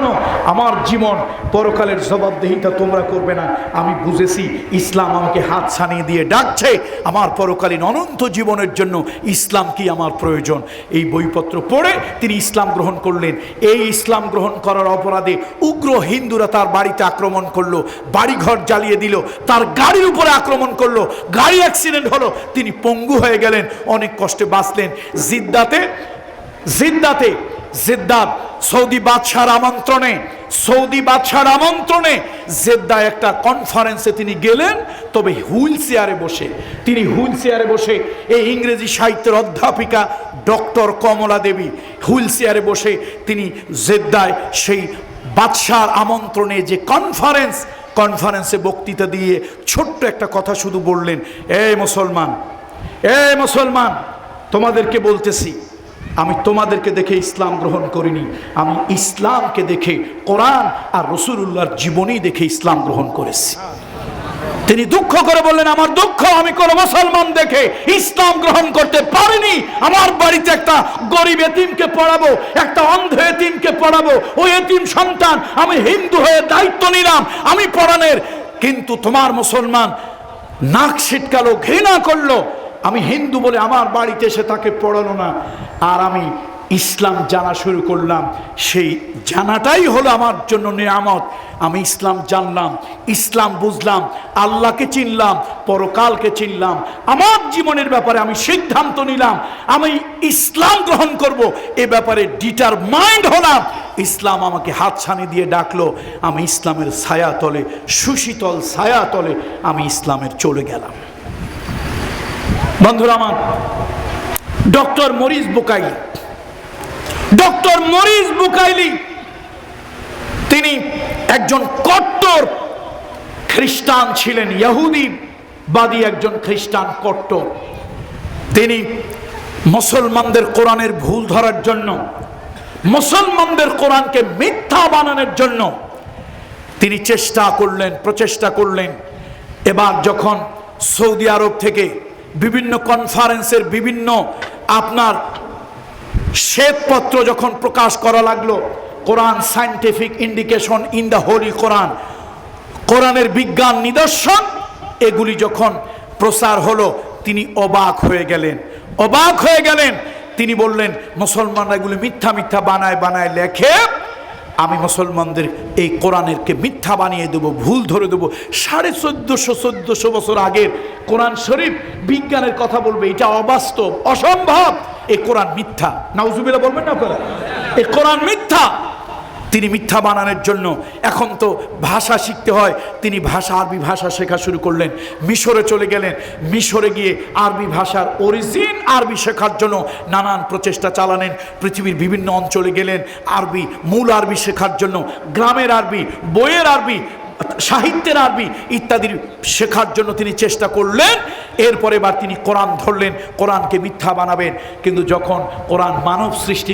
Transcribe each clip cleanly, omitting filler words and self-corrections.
শোনো, আমার জীবন পরকালের জবাবদিহিতা তোমরা করবে না। আমি বুঝেছি ইসলাম আমাকে হাত ছানিয়ে দিয়ে ডাকছে, আমার পরকালীন অনন্ত জীবনের জন্য ইসলাম কি আমার প্রয়োজন। এই বইপত্র পড়ে তিনি ইসলাম গ্রহণ করলেন। এই ইসলাম গ্রহণ করার অপরাধে উগ্র হিন্দুরা তার বাড়িতে আক্রমণ করলো, বাড়িঘর জ্বালিয়ে দিল, তার গাড়ির উপরে আক্রমণ করলো, গাড়ি অ্যাক্সিডেন্ট হলো, তিনি পঙ্গু হয়ে গেলেন, অনেক কষ্টে বাঁচলেন। জিদ্দাত সৌদি বাদশার আমন্ত্রণে জেদ্দায় একটা কনফারেন্সে তিনি গেলেন। তবে হুইল চেয়ারে বসে এই ইংরেজি সাহিত্যের অধ্যাপিকা ডক্টর কমলা দেবী হুইল চেয়ারে বসে তিনি জেদ্দায় সেই বাদশার আমন্ত্রণে যে কনফারেন্সে বক্তৃতা দিয়ে ছোট্ট একটা কথা শুধু বললেন, এই মুসলমান, তোমাদেরকে বলতেছি, আমি তোমাদেরকে দেখে ইসলাম গ্রহণ করিনি, আমি ইসলামকে দেখে, কোরআন আর রাসূলুল্লাহর জীবনী দেখে ইসলাম গ্রহণ করেছি। তিনি দুঃখ করে বললেন, আমার দুঃখ, আমি কোন মুসলমান দেখে ইসলাম গ্রহণ করতে পারিনি। আমার বাড়িতে একটা গরিব এতিমকে পড়াবো, একটা অন্ধ এতিমকে পড়াবো, ওই এতিম সন্তান আমি হিন্দু হয়ে দায়িত্ব নিলাম আমি পড়ানোর, কিন্তু তোমার মুসলমান নাক ছিটকালো, ঘৃণা করলো, আমি হিন্দু বলে আমার বাড়িতে এসে তাকে পড়ালো না, আর আমি ইসলাম জানা শুরু করলাম। সেই জানাটাই হলো আমার জন্য নিয়ামত। আমি ইসলাম জানলাম, ইসলাম বুঝলাম, আল্লাহকে চিনলাম, পরকালকে চিনলাম, আমার জীবনের ব্যাপারে আমি সিদ্ধান্ত নিলাম আমি ইসলাম গ্রহণ করব, এ ব্যাপারে ডিটারমাইন্ড হলাম। ইসলাম আমাকে হাতছানি দিয়ে ডাকলো, আমি ইসলামের ছায়াতলে, সুশীতল ছায়াতলে আমি ইসলামের চলে গেলাম। বন্ধুরা আমার, ডক্টর মরিস বুকাইলি তিনি একজন কট্টর খ্রিস্টান ছিলেন, ইহুদিবাদী একজন খ্রিস্টান কট্টর। তিনি মুসলমানদের কোরআনের ভুল ধরার জন্য, মুসলমানদের কোরআনকে মিথ্যা বানানোর জন্য তিনি প্রচেষ্টা করলেন। এবার যখন সৌদি আরব থেকে বিভিন্ন কনফারেন্সের বিভিন্ন আপনার শ্বেতপত্র যখন প্রকাশ করা লাগলো, Quran scientific indication in the holy Quran, কোরআনের বিজ্ঞান নিদর্শন, এগুলি যখন প্রচার হলো, তিনি অবাক হয়ে গেলেন। তিনি বললেন, মুসলমানরা এগুলি মিথ্যা বানায় লেখে, আমি মুসলমানদের এই কোরআনেরকে মিথ্যা বানিয়ে দেবো, ভুল ধরে দেবো। 1450 বছর আগের কোরআন শরীফ বিজ্ঞানের কথা বলবে, এটা অবাস্তব, অসম্ভব, এই কোরআন মিথ্যা। নাউজুবিল্লাহ বলবেন না আপনারা, এই কোরআন মিথ্যা। তিনি মিথ্যা বানানোর জন্য, এখন তো ভাষা শিখতে হয়, তিনি আরবি ভাষা শেখা শুরু করলেন। মিশরে চলে গেলেন, মিশরে গিয়ে আরবি ভাষার অরিজিন আরবি শেখার জন্য নানান প্রচেষ্টা চালালেন। পৃথিবীর বিভিন্ন অঞ্চলে গেলেন মূল আরবি শেখার জন্য, গ্রামের আরবি, বইয়ের আরবি, সাহিত্যের আরবি ইত্যাদি শেখার জন্য তিনি চেষ্টা করলেন। এরপরে এবার তিনি কোরআন ধরলেন, কোরআনকে মিথ্যা বানাবেন। কিন্তু যখন কোরআন মানব সৃষ্টি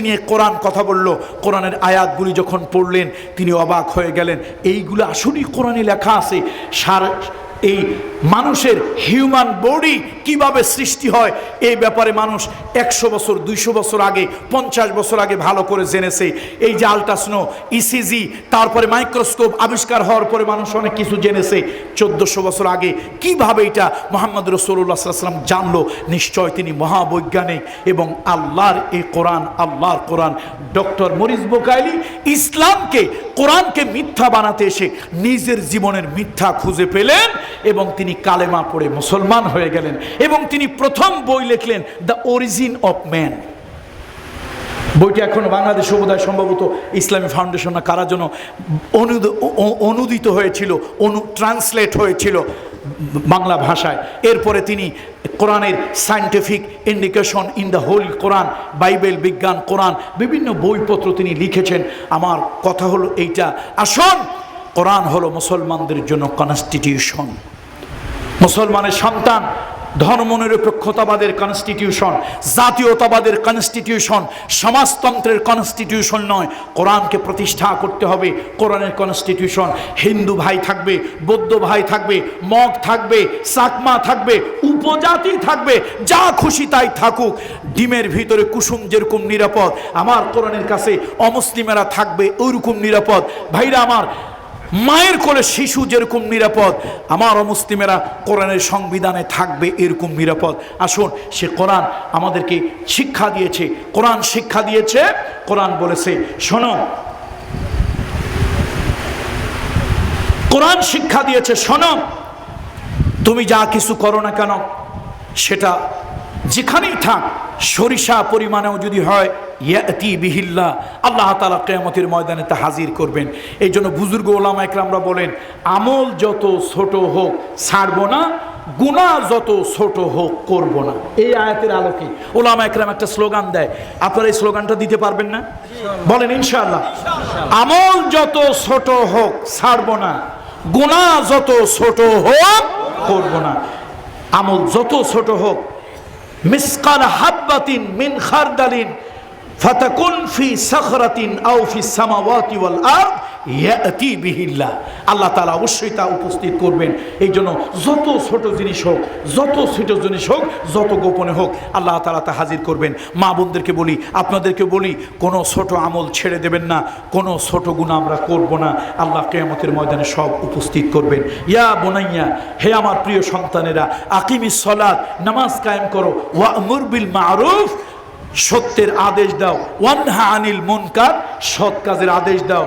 নিয়ে কোরআন কথা বলল, কোরআনের আয়াতগুলি যখন পড়লেন, তিনি অবাক হয়ে গেলেন, এইগুলো আসলেই কোরআনে লেখা আছে। এই মানুষের হিউম্যান বডি কিভাবে সৃষ্টি হয় এই ব্যাপারে মানুষ 100 বছর 200 বছর আগে, 50 বছর আগে ভালো করে জেনেছে। এই যে আল্ট্রাসাউন্ড, ইসিজি, তারপরে মাইক্রোস্কোপ আবিষ্কার হওয়ার পরে মানুষ অনেক কিছু জেনেছে। 1400 বছর আগে কিভাবে এটা মুহাম্মদ রাসূলুল্লাহ সাল্লাল্লাহু আলাইহি ওয়াসাল্লাম জানলো? নিশ্চয় তিনি মহাবৈজ্ঞানিক, এবং আল্লাহর কোরআন। ডক্টর মরিস বুকাইলি ইসলামকে, কোরআনকে মিথ্যা বানাতে এসে নিজের জীবনের মিথ্যা খুঁজে পেলেন এবং তিনি কালেমা পড়ে মুসলমান হয়ে গেলেন। এবং তিনি প্রথম বই লিখলেন, দ্য অরিজিন অফ ম্যান। বইটি এখন বাংলাদেশে বোধহয় সম্ভবত ইসলামী ফাউন্ডেশন না কারা যেন অনুদিত হয়েছিল, ট্রান্সলেট হয়েছিল বাংলা ভাষায়। এরপরে তিনি কোরআনের scientific indication in the holy Quran, Bible, বিজ্ঞান, কোরআন, বিভিন্ন বইপত্র তিনি লিখেছেন। আমার কথা হলো এইটা, আসুন, কোরআন হলো মুসলমানদের জন্য কনস্টিটিউশন। মুসলমানের সন্তান ধর্মনিরপেক্ষতাবাদের কনস্টিটিউশন, জাতীয়তাবাদের কনস্টিটিউশন, সমাজতন্ত্রের কনস্টিটিউশন নয়। কোরআনকে প্রতিষ্ঠা করতে হবে, কোরআনের কনস্টিটিউশন। হিন্দু ভাই থাকবে, বৌদ্ধ ভাই থাকবে, মগ থাকবে, চাকমা থাকবে, উপজাতি থাকবে, যা খুশি তাই থাকুক। ডিমের ভিতরে কুসুম যেরকম নিরাপদ, আমার কোরআনের কাছে অমুসলিমেরা থাকবে ওইরকম নিরাপদ। ভাইরা আমার, মায়ের কোলে শিশু যেরকম নিরাপদ, আমার অমুসলিমেরা কোরআনের সংবিধানে থাকবে এরকম নিরাপদ। আসুন, সে কোরআন আমাদেরকে শিক্ষা দিয়েছে, কোরআন শিক্ষা দিয়েছে। কোরআন বলেছে, শোনো, কোরআন শিক্ষা দিয়েছে, শোনো, তুমি যা কিছু করো না কেন, সেটা যেখানেই থাক, সরিষা পরিমাণেও যদি হয়, ইয়াতি বিহিল্লাহ, আল্লাহ তাআলা কিয়ামতের ময়দানে তা হাজির করবেন। এই জন্য বুজুর্গ ওলামা একরামরা বলেন, আমল যত ছোট হোক ছাড়বো না, গুনাহ যত ছোট হোক করব না। এই আয়াতের আলোকে ওলামা একরাম একটা স্লোগান দেয়, আপনারা এই স্লোগানটা দিতে পারবেন না? বলেন ইনশাআল্লাহ। আমল যত ছোট হোক ছাড়বো না, গুনাহ যত ছোট হোক করব না। আমল যত ছোট হোক, মিসকাল হাব্বাতিন মিন খারদালিন ফাতাকুন ফি সাখরাতিন আও ফিস সামাওয়াতি ওয়াল আরদ ইয়াতি বিহিল্লাহ, আল্লাহ তাআলা অবশ্যই তা উপস্থিত করবেন। এই জন্য যত ছোট জিনিস হোক, যত ছোট জিনিস হোক, যত গোপনে হোক, আল্লাহ তাআলা তা হাজির করবেন। মা বোনদেরকে বলি, আপনাদেরকে বলি, কোনো ছোট আমল ছেড়ে দেবেন না, কোনো ছোট গুনাহ আমরা করব না। আল্লাহ কিয়ামতের ময়দানে সব উপস্থিত করবেন। ইয়া বুনাইয়া, হে আমার প্রিয় সন্তানেরা, আকিমিস সালাত, নামাজ কায়েম করো, ওয়া'মুর বিল মা'রুফ, সত্যের আদেশ দাও, ওয়ানহা আনিল মুনকার, সৎ কাজের আদেশ দাও,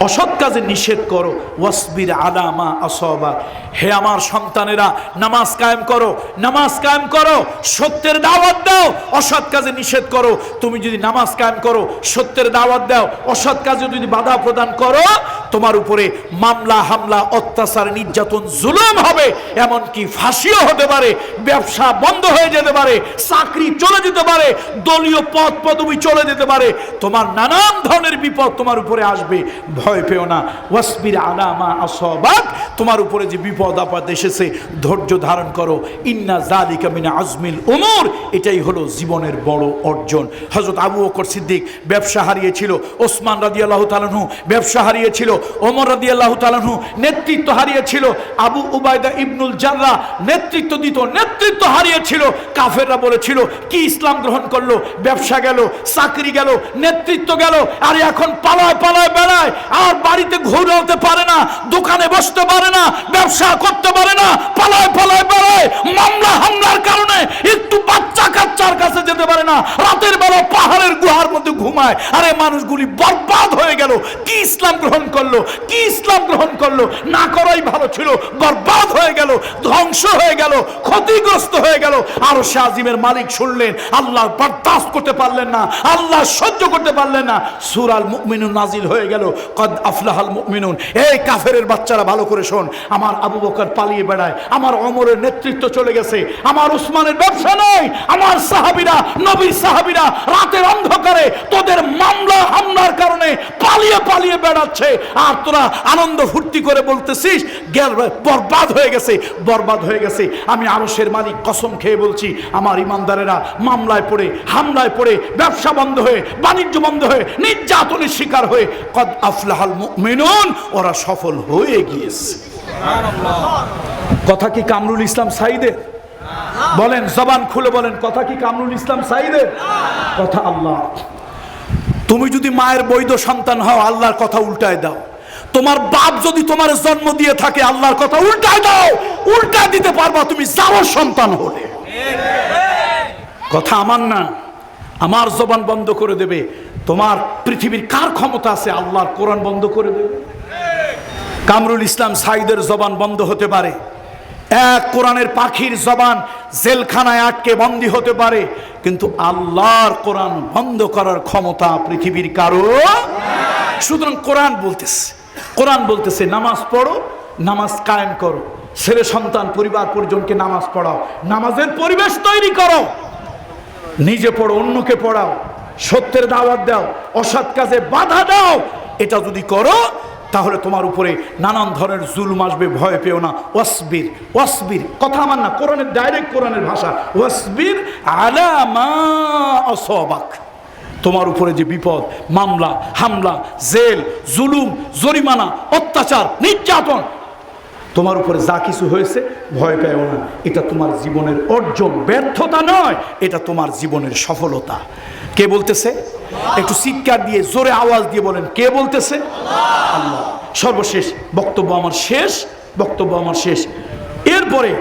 অসৎ কাজে নিষেধ করো, ওয়াসবির আলা মা আসাবা। হে আমার সন্তানেরা, নামাজ কায়েম করো, নামাজ কায়েম করো, সত্যের দাওয়াত দাও, অসৎ কাজে নিষেধ করো। তুমি যদি নামাজ কায়েম করো, সত্যের দাওয়াত দাও, অসৎ কাজে যদি বাধা প্রদান করো, তোমার উপরে মামলা, হামলা, অত্যাচার, নির্যাতন, জুলুম হবে, এমনকি ফাঁসিও হতে পারে, ব্যবসা বন্ধ হয়ে যেতে পারে, চাকরি চলে যেতে পারে, দলীয় পদ পদবি চলে যেতে পারে, তোমার নানান ধরনের বিপদ তোমার উপরে আসবে। ভয় পেও না। ওয়াসবির আলা মা আসাবাক, তোমার উপরে যে বিপদ আপদ এসেছে, ধৈর্য ধারণ করো। ইন্না যালিকা মিন আজমিল উমুর, এটাই হলো জীবনের বড় অর্জন। হযরত আবু বকর সিদ্দিক ব্যবসা হারিয়েছিল, ওসমান রাদিয়াল্লাহু তাআলা আনহু ব্যবসা হারিয়েছিল, ওমর রাদিয়াল্লাহু তাআলা আনহু নেতৃত্ব হারিয়েছিল, আবু উবাইদা ইবনুল জাররাহ নেতৃত্ব দিত, নেতৃত্ব হারিয়েছিল। কাফেররা বলেছিল, কি ইসলাম গ্রহণ করলো, ব্যবসা গেল, চাকরি গেল, নেতৃত্ব গেল, আর এখন পালায় পালায় বেড়ায়, আর বাড়িতে ঘুরাতে পারে না, দোকানে বসতে পারে না, ব্যবসা করতে পারে না, পালায় পালায় বেড়ায়, মামলা হামলার কারণে একটু বাচ্চা কাচ্চার কাছে যেতে পারে না, রাতের বেলা পাহাড়ের গুহার মধ্যে ঘুমায়। আরে মানুষগুলি বরবাদ হয়ে গেল। কি ইসলাম গ্রহণ করলো, কি ইসলাম গ্রহণ করলো, না করাই ভালো ছিল, বরবাদ হয়ে গেল, ধ্বংস হয়ে গেল, ক্ষতিগ্রস্ত হয়ে গেল। আর সে আজিমের মালিক শুনলেন, আল্লাহ বরদাস্ত করতে পারলেন না, আল্লাহ সহ্য করতে পারলেন না, সূরা আল মুমিনুন নাজিল হয়ে গেল। কদ আফলাহাল মুমিনুন। এই কাফেরের বাচ্চারা ভালো করে শোন, আমার আবু বকর পালিয়ে বেড়ায়, আমার ওমরের নেতৃত্ব চলে গেছে, আমার উসমানের ব্যবসা নেই, আমার সাহাবীরা, নবীর সাহাবীরা রাতের অন্ধকারে তোদের মামলা হামলার কারণে পালিয়ে পালিয়ে বেড়াচ্ছে, আর তোরা আনন্দ ফুর্তি করে বলতেছিস বরবাদ হয়ে গেছে, বরবাদ হয়ে গেছে। আমি আরশের মালিক কসম খেয়ে বলছি, আমার ইমানদারেরা মামলায় পড়ে, হামলায় পড়ে, ব্যবসা বন্ধ হয়ে, বাণিজ্য বন্ধ হয়ে, নির্যাতনের শিকার হয়ে, কদ আফলাহাল মুমিনুন, ওরা সফল হয়ে গিয়েছে। কথা কি কামরুল ইসলাম সাঈদের? বলেন, জবান খুলে বলেন, কথা কি কামরুল ইসলাম সাঈদের? কথা আল্লাহ। তুমি যদি মায়ের বৈধ সন্তান হও, আল্লাহর কথা উল্টায় দাও। তোমার বাপ যদি তোমার জন্ম দিয়ে থাকে, আল্লাহর কথা উল্টায় দাও। উল্টায় দিতে পারবা তুমি যার সন্তান হলে। কথা আমার না, আমার জবান বন্ধ করে দেবে। তোমার পৃথিবীর কার ক্ষমতা আছে আল্লাহর কোরআন বন্ধ করে দেবে? কামরুল ইসলাম সাঈদের জবান বন্ধ হতে পারে, এক কোরআনের পাখির জবান জেলখানায় আটকে বন্দী হতে পারে, কিন্তু আল্লাহর কোরআন বন্ধ করার ক্ষমতা পৃথিবীর কারো। সুতরাং কোরআন বলতেছে, কোরআন বলতেছে নামাজ পড়ো, নামাজ কায়েম করো, ছেলে সন্তান পরিবার পরিজনকে নামাজ পড়াও, নামাজের পরিবেশ তৈরি করো, নিজে পড়ো, অন্যকে পড়াও, সত্যের দাওয়াত দাও, অসৎ কাজে বাধা দাও। এটা যদি করো, তাহলে তোমার উপরে নানান ধরনের জুলুম আসবে, ভয় পেও না। ওয়াসবির, ওয়াসবির কথা আমার না, কোরআনের ডাইরেক্ট কোরআনের ভাষা। ওয়াসবির আলা মা আসাবাক, তোমার উপরে যে বিপদ, মামলা, হামলা, জেল, জুলুম, জরিমানা, অত্যাচার, নির্যাতন, তোমার উপরে যা কিছু হয়েছে ভয় পেও না। এটা তোমার জীবনের অর্জন, ব্যর্থতা নয়, এটা তোমার জীবনের সফলতা। কে বলতেছে? একটু চিৎকার দিয়ে জোরে আওয়াজ দিয়ে বলেন, কে বলতেছে? আল্লাহ। সর্বশেষ বক্তব্য আমার শেষ, বক্তব্য আমার শেষ। এরপরে